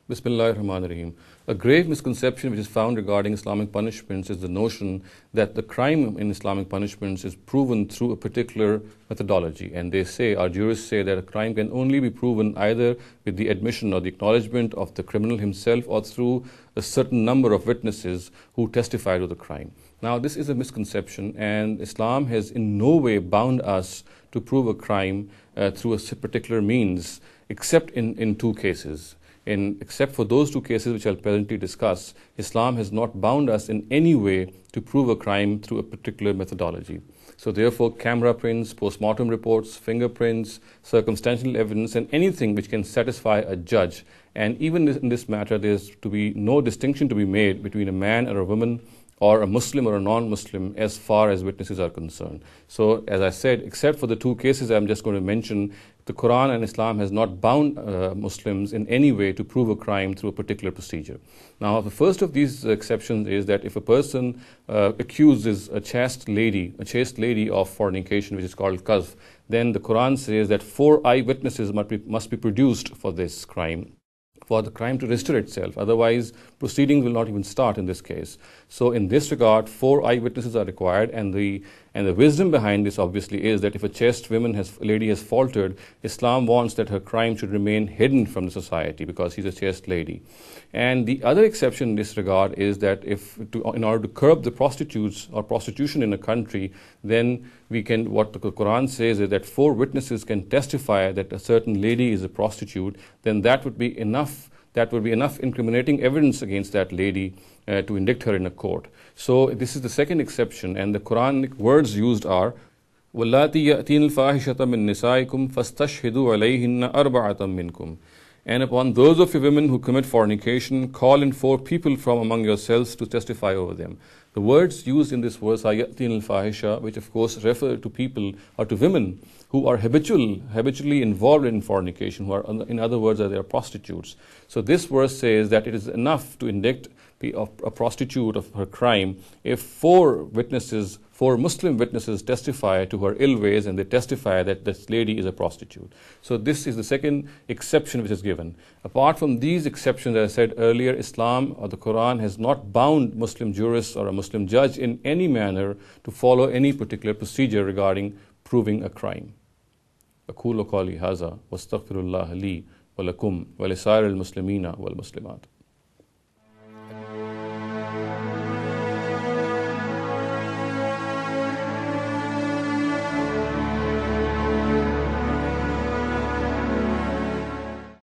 Bismillahirrahmanirrahim. A grave misconception which is found regarding Islamic punishments is the notion that the crime in Islamic punishments is proven through a particular methodology. And they say, our jurists say, that a crime can only be proven either with the admission or the acknowledgement of the criminal himself or through a certain number of witnesses who testify to the crime. Now, this is a misconception, and Islam has in no way bound us to prove a crime through a particular means, except in two cases. Except for those two cases which I'll presently discuss, Islam has not bound us in any way to prove a crime through a particular methodology. So therefore, camera prints, post-mortem reports, fingerprints, circumstantial evidence, and anything which can satisfy a judge. And even in this matter, there's to be no distinction to be made between a man or a woman, or a Muslim or a non-Muslim, as far as witnesses are concerned. So, as I said, except for the two cases I'm just going to mention, the Quran and Islam has not bound Muslims in any way to prove a crime through a particular procedure. Now, the first of these exceptions is that if a person accuses a chaste lady of fornication, which is called qazf, then the Quran says that 4 eyewitnesses must be produced for this crime, for the crime to register itself. Otherwise, proceedings will not even start in this case. So in this regard, 4 eyewitnesses are required, and the wisdom behind this obviously is that if a chaste lady has faltered, Islam wants that her crime should remain hidden from the society because she's a chaste lady. And the other exception in this regard is that in order to curb the prostitutes or prostitution in a country, then what the Quran says is that 4 witnesses can testify that a certain lady is a prostitute, then that would be enough incriminating evidence against that lady to indict her in a court. So this is the second exception, and the Quranic words used are وَاللَّاتِي يَأْتِينَ الْفَاحِشَةَ مِن نِّسَائِكُمْ فَاسْتَشْهِدُوا عَلَيْهِنَّ أَرْبَعَةً مِّنْكُمْ. And upon those of you women who commit fornication, call in 4 people from among yourselves to testify over them. The words used in this verse are يَأْتِينَ الْفَاحِشَةَ, which of course refer to people or to women who are habitually involved in fornication, who are, in other words, they are prostitutes. So this verse says that it is enough to indict a prostitute of her crime if 4 Muslim witnesses testify to her ill ways, and they testify that this lady is a prostitute. So this is the second exception which is given. Apart from these exceptions, as I said earlier, Islam or the Quran has not bound Muslim jurists or a Muslim judge in any manner to follow any particular procedure regarding proving a crime. أقول قولي هذا واستغفر الله لي ولكم ولسائر المسلمين والمسلمات.